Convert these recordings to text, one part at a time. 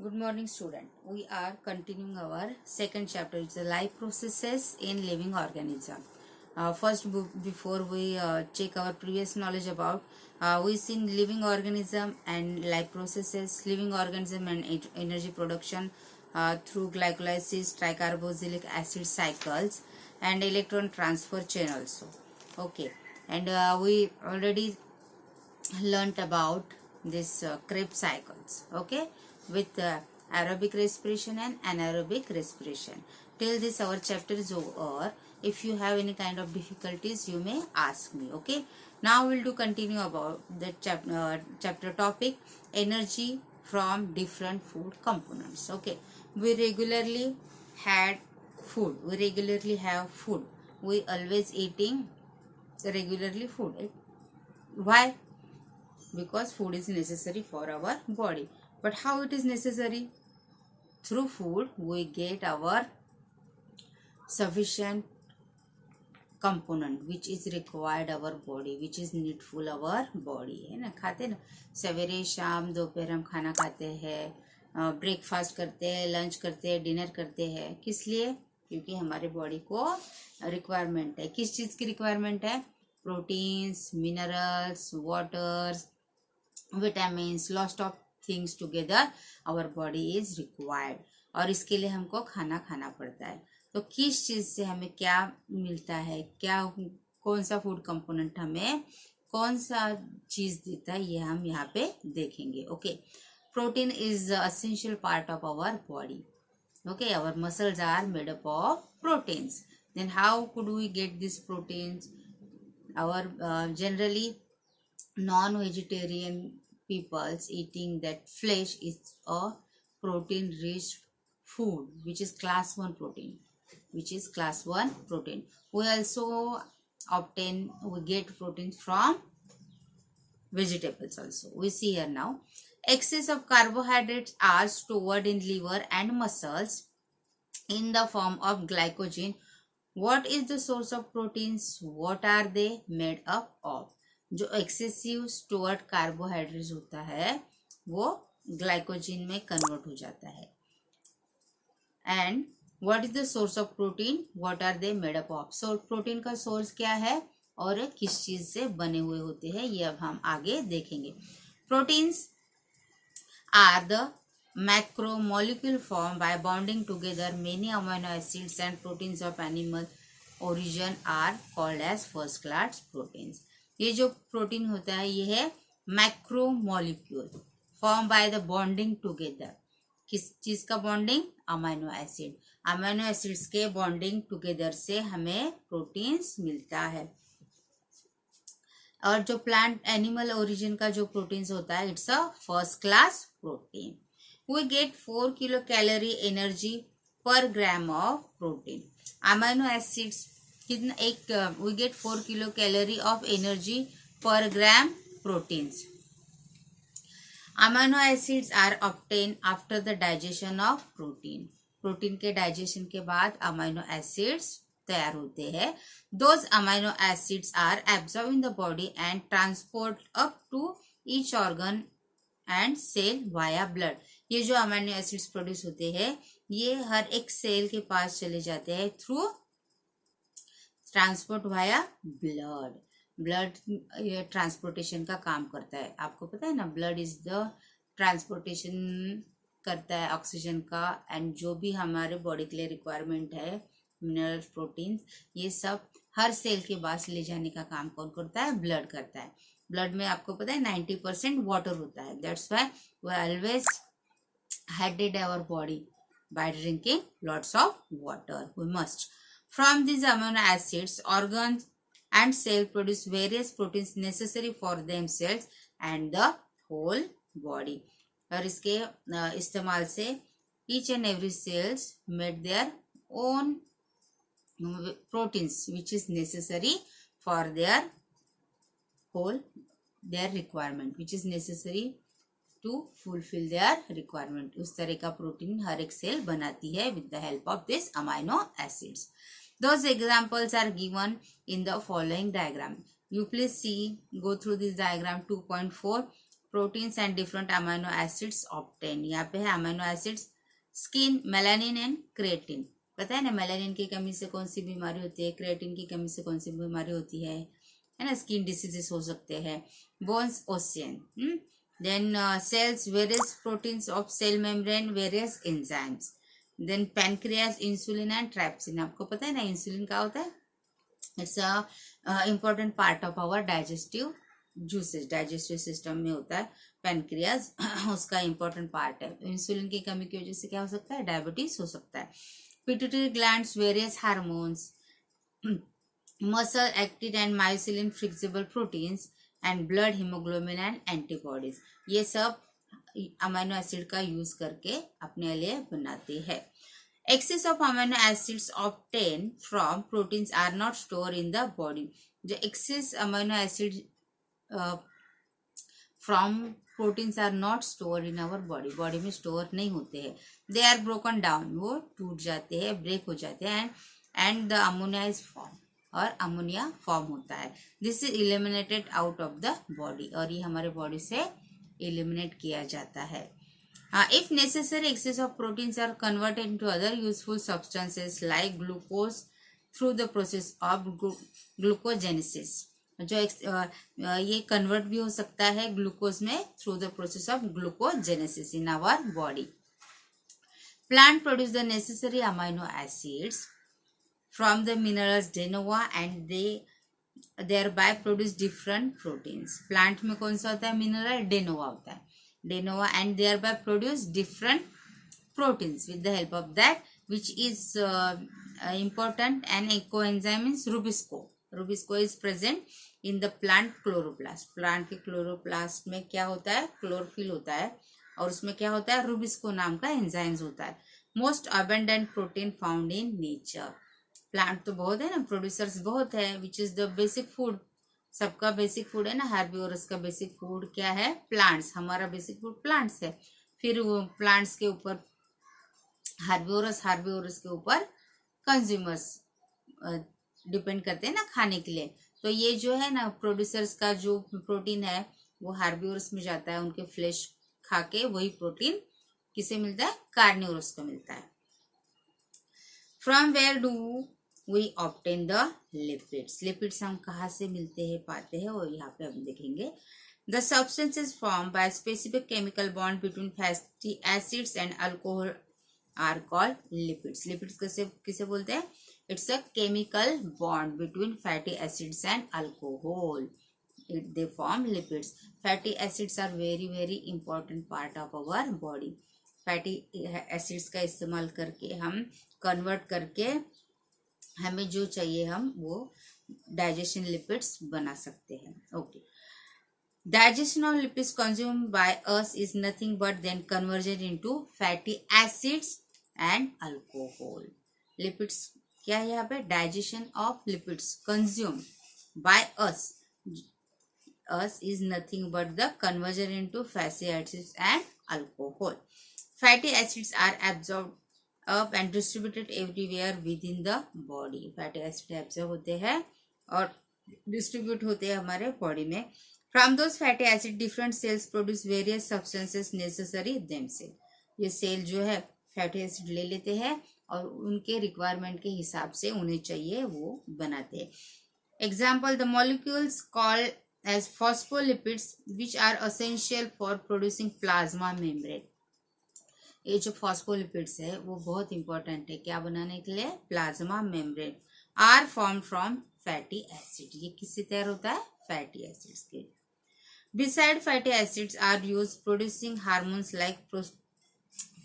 Good morning, student. We are continuing our second chapter. It's the life processes in living organism. First, before we check our previous knowledge about, we seen living organism and life processes, living organism and energy production through glycolysis, tricarboxylic acid cycles, and electron transfer chain also. Okay, and we already learnt about this Krebs cycles, okay, with aerobic respiration and anaerobic respiration. Till this our chapter is over. If you have any kind of difficulties, you may ask me. Okay, now we'll do continue about the chapter topic, energy from different food components. Okay, we regularly had food, we regularly have food, we always eating regularly food, right? Why? Because food is necessary for our body. But how it is necessary? Through food we get our sufficient component which is required our body, which is needful our body, है ना. खाते ना सवेरे शाम दोपहर हम खाना खाते हैं, ब्रेकफास्ट करते हैं, लंच करते हैं, डिनर करते हैं. किस लिए? क्योंकि हमारे बॉडी को रिक्वायरमेंट है. किस चीज़ की रिक्वायरमेंट है? Proteins, minerals, waters, vitamins, lot of things together our body is required. और इसके लिए हमको खाना खाना पड़ता है. तो किस चीज़ से हमें क्या मिलता है, क्या कौन सा फूड कंपोनेंट हमें कौन सा चीज़ देता है, ये हम यहाँ पे देखेंगे. Okay, protein is the essential part of our body. Okay, our muscles are made up of proteins. Then how could we get these proteins? Our generally non-vegetarian peoples eating that flesh is a protein rich food, which is class 1 protein, which is class 1 protein. We also we get proteins from vegetables also. We see here now, excess of carbohydrates are stored in liver and muscles in the form of glycogen. What is the source of proteins? What are they made up of? जो excessive stored carbohydrates होता है वो glycogen में convert हो जाता है. And what is the source of protein? What are they made up of? So protein का सोर्स क्या है और किस चीज से बने हुए होते हैं, ये अब हम आगे देखेंगे. Proteins are the macromolecule formed by bonding together many amino acids and proteins of animal origin are called as first class proteins. ये जो प्रोटीन होता है ये है macromolecule form by the bonding together. किस चीज का bonding? Amino acid. Amino acids के बॉन्डिंग टुगेदर से हमें प्रोटीन्स मिलता है. और जो प्लांट एनिमल ओरिजिन का जो प्रोटीन्स होता है it's a first class protein. We get 4 kilo calorie energy per gram of protein. Amino acids कितना एक we get 4 kilo calorie of energy per gram proteins. Amino acids are obtain after the digestion of protein. Protein के digestion के बाद amino acids तैयार होते हैं. Those amino acids are absorbed in the body and transport up to each organ and cell via blood. ये जो amino acids produce होते हैं ये हर एक सेल के पास चले जाते हैं through transport via blood. Blood transportation का काम करता है. आपको पता है ना, ब्लड इज द ट्रांसपोर्टेशन करता है ऑक्सीजन का, एंड जो भी हमारे बॉडी के लिए रिक्वायरमेंट है मिनरल, प्रोटीन्स, ये सब हर सेल के पास ले जाने का काम कौन करता है? ब्लड करता है. ब्लड में आपको पता है 90% वाटर होता है. That's why we always hydrate our body by drinking lots of water. We must. From this amino acids organs and cell produce various proteins necessary for themselves and the whole body. और इसके इस्तेमाल से each and every cells made their own proteins which is necessary for their whole their requirement, which is necessary to fulfill their requirement. उस तरह का protein हर एक cell बनाती है with the help of this amino acids. Those examples are given in the following diagram. You please see, go through this diagram 2.4. Proteins and different amino acids obtain. यहाँ पे है amino acids, skin, melanin and creatine. पता है ना melanin की कमी से कौन सी बीमारी होती है, क्रिएटिन की कमी से कौन सी बीमारी होती है ना, स्किन डिसीजेस हो सकते हैं। Bones, ocean, then cells, various proteins of cell membrane, various enzymes. Then pancreas, insulin and trypsin. आपको पता है ना इंसुलिन क्या होता है, it's a important part of our digestive juices, digestive system में होता है पैनक्रियाज उसका इम्पोर्टेंट पार्ट है। इंसुलिन की कमी की वजह से क्या हो सकता है, डायबिटीज हो सकता है। Pituitary glands, various hormones, muscle actin and myosin flexible proteins and blood, haemoglobin and antibodies, ये सब अमीनो एसिड का यूज करके अपने लिए बनाते हैं। Excess of amino acids obtained from proteins are not stored in the body. जो excess amino acids from proteins are not stored in our body. Body में स्टोर नहीं होते हैं. They are broken down. वो टूट जाते हैं, ब्रेक हो जाते हैं and the ammonia is formed. और अमोनिया फॉर्म होता है. This is eliminated out of the body. और ये हमारे बॉडी से इलिमिनेट किया जाता है. If necessary, excess of proteins are converted into other useful substances like glucose through the process of glucogenesis. जो ये कन्वर्ट भी हो सकता है ग्लूकोज में through the process of glucogenesis in our body. Plant produce the necessary amino acids from the minerals de novo and they thereby produce different proteins. Plant में कौन सा होता है मिनरल, डेनोवा होता है. Denova and thereby produce different proteins with the help of that which is important and coenzyme is Rubisco. Rubisco is present in the plant chloroplast. Plant के chloroplast में क्या होता है, chlorophyll होता है और उसमें क्या होता है, Rubisco नाम का enzymes होता है. Most abundant protein found in nature. Plant तो बहुत है ना, producers बहुत है, which is the basic food. सबका बेसिक फूड है ना, हार्बिवोरस का बेसिक फूड क्या है, प्लांट्स. हमारा बेसिक फूड प्लांट्स है. फिर वो प्लांट्स के ऊपर हार्बिवोरस के ऊपर कंज्यूमर्स डिपेंड करते हैं ना खाने के लिए. तो ये जो है ना प्रोड्यूसर्स का जो प्रोटीन है वो हार्बिवोरस में जाता है. उनके फ्लैश खा के वही प्रोटीन किसे मिलता है, कार्निवोरस को मिलता है. From where do we obtain the lipids. lipids हम कहाँ से मिलते हैं, पाते हैं, और यहाँ पे हम देखेंगे. The substances formed by specific chemical bond between fatty acids and alcohol are called lipids. lipids किसे बोलते हैं, it's a chemical bond between fatty acids and alcohol. They form lipids. Fatty acids are very very important part of our body. fatty acids का इस्तेमाल करके हम convert करके हमें जो चाहिए हम वो डाइजेशन लिपिड्स बना सकते हैं. Okay. Digestion of lipids consume by us is nothing but then conversion into fatty acids and alcohol. Lipids क्या है यहाँ पे, digestion of lipids consume by us is nothing but the conversion into fatty acids and alcohol. Fatty acids are absorb up and distributed everywhere within the body. Fatty acid absorb होते हैं और distribute होते हैं हमारे body में. From those fatty acid different cells produce various substances necessary themself. ये cell जो है फैटी एसिड ले लेते हैं और उनके रिक्वायरमेंट के हिसाब से उन्हें चाहिए वो बनाते हैं. Example, the molecules called as phospholipids which are essential for producing plasma membrane. ये जो फॉस्फोलिपिड्स है वो बहुत इंपॉर्टेंट है क्या बनाने के लिए, plasma membrane. Are form from fatty acid. ये किससे तैयार होता है, फैटी एसिड्स के. Beside fatty acids are use producing hormones like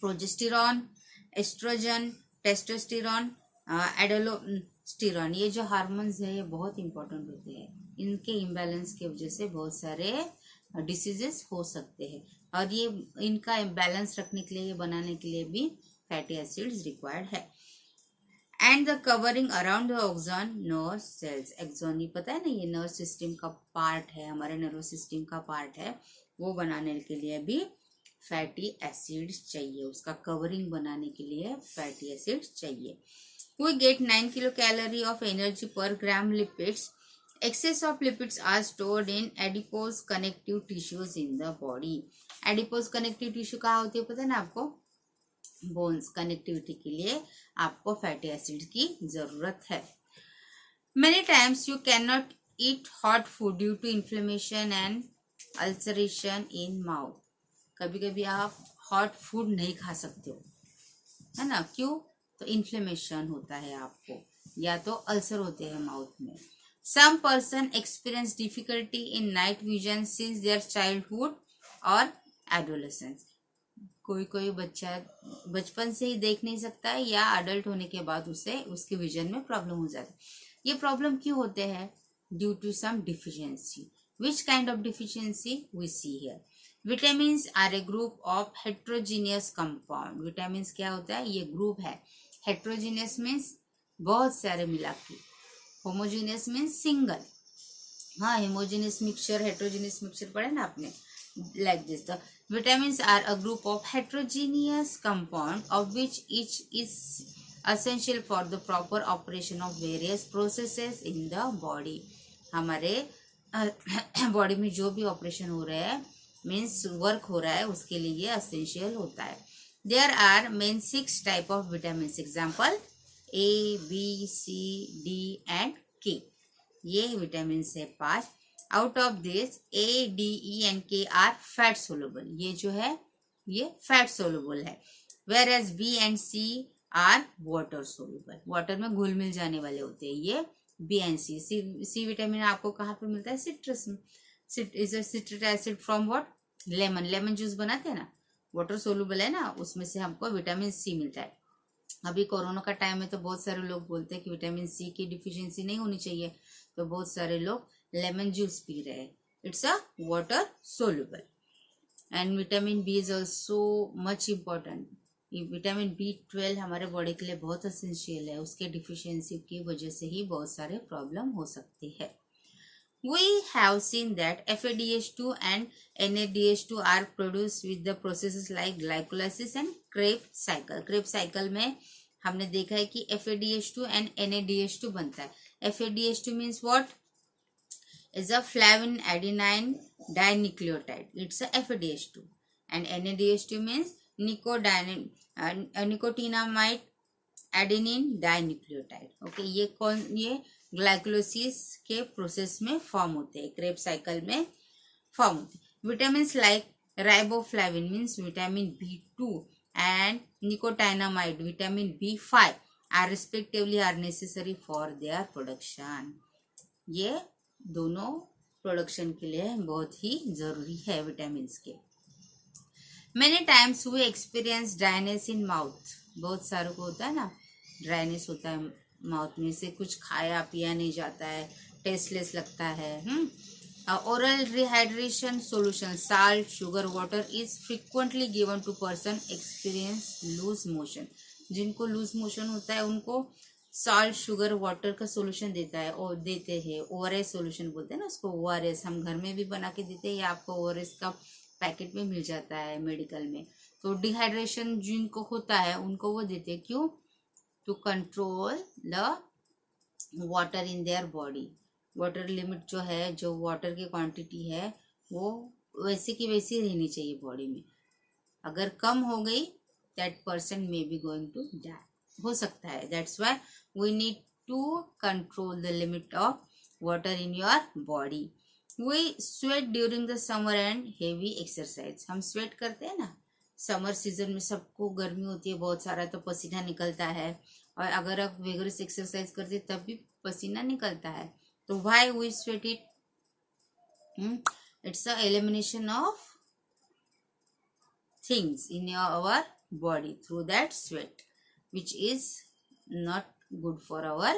progesterone, oestrogen, testosterone, aldosterone. ये जो हार्मोन्स है ये बहुत इंपॉर्टेंट होते हैं. इनके इम्बैलेंस की वजह से बहुत सारे डिसीजेस हो सकते हैं और ये इनका बैलेंस रखने के लिए, ये बनाने के लिए भी फैटी एसिड्स रिक्वायर्ड है. And the covering around the axon nerve cells. Axon, ये पता है ना, ये नर्व सिस्टम का पार्ट है, हमारे नर्व सिस्टम का पार्ट है. वो बनाने के लिए भी फैटी एसिड्स चाहिए. उसका कवरिंग बनाने के लिए फैटी एसिड्स चाहिए. We get 9 kilo calorie of energy per gram lipids Excess of lipids are stored in adipose connective tissues in the body. Adipose connective tissue कहाँ होती है पता है ना आपको? बोन्स कनेक्टिविटी के लिए आपको फैटी एसिड की जरूरत है. Many times you cannot eat hot food due to inflammation and ulceration in mouth. कभी कभी आप हॉट फूड नहीं खा सकते हो, है ना? क्यों? तो इन्फ्लेमेशन होता है आपको, या तो अल्सर होते हैं माउथ में. Some person experience difficulty in night vision since their childhood और एडोलेसेंस. कोई कोई बच्चा बचपन से ही देख नहीं सकता है या अडल्ट होने के बाद उसे उसके विजन में प्रॉब्लम हो जाती है. ये प्रॉब्लम क्यों होते हैं? Due to some deficiency. Which kind of deficiency we see here? Vitamins are a group of heterogeneous compound. Vitamins क्या होता है? ये ग्रुप है. हेट्रोजीनियस मीन्स बहुत सारे मिला के, होमोजीनियस मीन्स सिंगल. हाँ, होमोजीनियस मिक्सचर, हेट्रोजीनियस मिक्सचर पढ़े ना आपने, like this. The vitamins are a group of heterogeneous compound of which each is essential for the proper operation of various processes in the body. हमारे body में जो भी operation हो रहा है, मीन्स वर्क हो रहा है, उसके लिए ये असेंशियल होता है. There are main 6 type of vitamin. Example A, B, C, D and K. ये विटामिन है 5. Out of this A, D, E and K are fat soluble. ये जो है ये फैट सोलुबल है. Where as B and C are water soluble. Water में घुल मिल जाने वाले होते हैं ये B and C. C vitamin आपको कहाँ पे मिलता है? सिट्रस में. Citric acid from what? Lemon. Lemon juice बनाते हैं ना, वाटर सोलुबल है ना, उसमें से हमको विटामिन C मिलता है. अभी कोरोना का टाइम है तो बहुत सारे लोग बोलते हैं कि विटामिन C की डिफिशियंसी नहीं होनी चाहिए, तो बहुत सारे लोग लेमन जूस पी रहे हैं. It's a water soluble. And vitamin B is also much important. Vitamin B12 हमारे बॉडी के लिए बहुत असेंशियल है. उसके डिफिशियंसी की वजह से ही बहुत सारे प्रॉब्लम हो सकते हैं. We have seen that FADH2 and NADH2 are produced with the processes like glycolysis and Krebs cycle. Krebs cycle में हमने देखा है कि FADH2 and NADH2 बनता है. FADH2 means what? Is a flavin adenine dinucleotide. It's a FADH2. And NADH2 means nicotinamide adenine dinucleotide. Okay, ये glycolysis के process में फॉर्म होते हैं, क्रेब्स साइकिल में फॉर्म होते हैं. Vitamins like riboflavin means vitamin B2 and nicotinamide vitamin B5 are respectively are necessary for their production. ये दोनों प्रोडक्शन के लिए बहुत ही जरूरी है विटामिन्स के. Many times we experience dryness in mouth. बहुत सारों को होता है ना, ड्राइनेस होता है माउथ में, से कुछ खाया पिया नहीं जाता है, टेस्टलेस लगता है. Oral rehydration solution salt, sugar, water is frequently given to person experience loose motion. जिनको लूज मोशन होता है उनको सॉल्ट, शुगर, वाटर का सोल्यूशन देता है और देते हैं. ORS सोल्यूशन बोलते हैं ना उसको. ORS हम घर में भी बना के देते हैं या आपको ORS का पैकेट में मिल जाता है मेडिकल में. तो डिहाइड्रेशन जिनको होता है उनको वो देते हैं. क्यों? To control the water in their body. Water limit जो है, जो वाटर की क्वांटिटी है वो वैसे की वैसी रहनी चाहिए बॉडी में. अगर कम हो गई that person may be going to die, हो सकता है. That's why we need to control the limit of water in your body. We sweat during the summer and heavy exercise. हम स्वेट करते हैं ना, समर सीजन में सबको गर्मी होती है बहुत सारा, तो पसीना निकलता है. और अगर आप विगरस एक्सरसाइज करते तब भी पसीना निकलता है. तो why we sweat it? It's a elimination of things in our body through that sweat, which is not good for our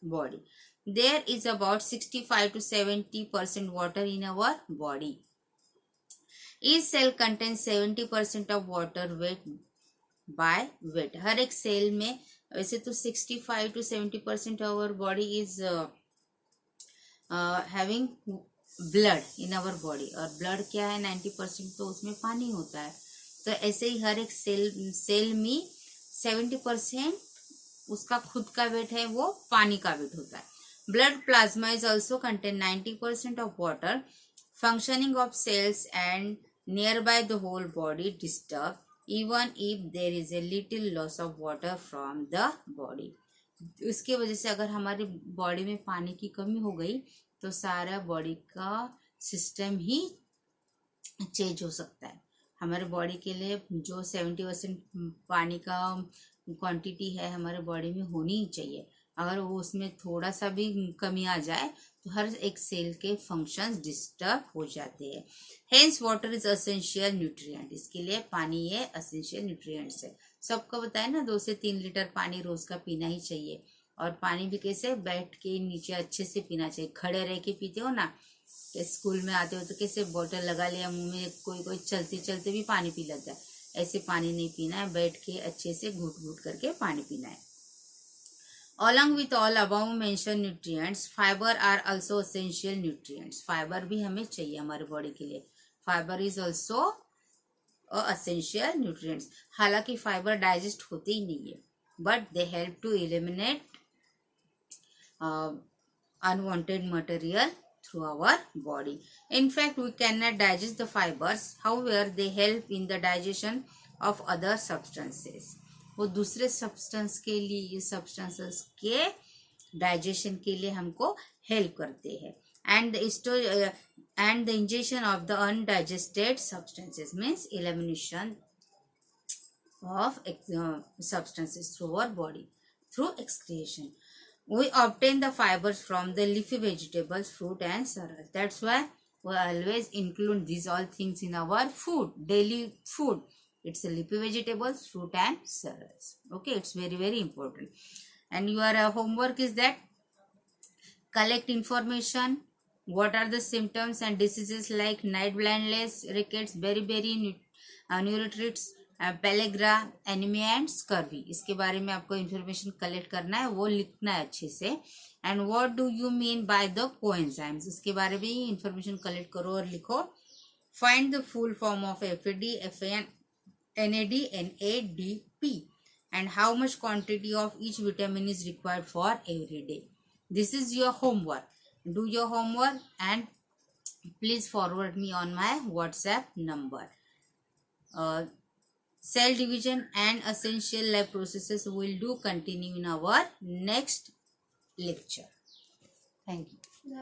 body. There is about 65 to 70% water in our body. Each cell contains 70% of water weight by weight. हर एक cell में वैसे तो 65 to 70% our body is having blood in our body. और blood क्या है? 90% तो उसमें पानी होता है. तो ऐसे ही हर एक सेल में 70% उसका खुद का वेट है, वो पानी का वेट होता है. Blood plasma is also contain 90% of water. Functioning of cells and nearby the whole body disturbed even if there is a little loss of water from the body. उसके वजह से अगर हमारी बॉडी में पानी की कमी हो गई तो सारा बॉडी का सिस्टम ही चेंज हो सकता है. हमारे बॉडी के लिए जो 70% पानी का क्वांटिटी है हमारे बॉडी में होनी ही चाहिए. अगर वो उसमें थोड़ा सा भी कमी आ जाए तो हर एक सेल के फंक्शंस डिस्टर्ब हो जाते हैं. Hence water is essential nutrient. इसके लिए पानी ये एसेंशियल न्यूट्रिएंट्स है. सबको बताया ना 2 से 3 लीटर पानी रोज का पीना ही चाहिए. और पानी भी कैसे बैठ के नीचे अच्छे से पीना चाहिए. खड़े रह के पीते हो ना, स्कूल में आते हो तो कैसे बोतल लगा लिया मुंह में, कोई कोई चलते चलते भी पानी पी लेता है. ऐसे पानी नहीं पीना है, बैठ के अच्छे से घूट घूट करके पानी पीना है. Along with all above mentioned nutrients, fiber are also essential nutrients. Fibre भी हमें चाहिए हमारे बॉडी के लिए. Fibre is also essential nutrients. हालांकि फाइबर डाइजेस्ट होते ही नहीं है, but they help to eliminate unwanted material through our body. In fact, we cannot digest the fibers. However, they help in the digestion of other substances. वो दूसरे substance के लिए, substances के डाइजेशन के लिए हमको हेल्प करते हैं. and the ingestion of the undigested substances means elimination of substances through our body through excretion. We obtain the fibers from the leafy vegetables, fruit and cereals. That's why we always include these all things in our food, daily food. It's a leafy vegetables, fruit and cereals. Okay, it's very very important. And your homework is that collect information. What are the symptoms and diseases like night blindness, rickets, beriberi, neuritis, pellagra, anaemia and scurvy. इसके बारे में आपको information collect करना है, वो लिखना है अच्छे से. And what do you mean by the coenzymes, इसके बारे में इन्फॉर्मेशन कलेक्ट करो और लिखो. Find the full form of FAD, FAN, NAD, NADP and how much quantity of each vitamin is required for every day. This is your homework. Do your homework and please forward me on my WhatsApp number. Cell division and essential life processes will do continue in our next lecture. Thank you.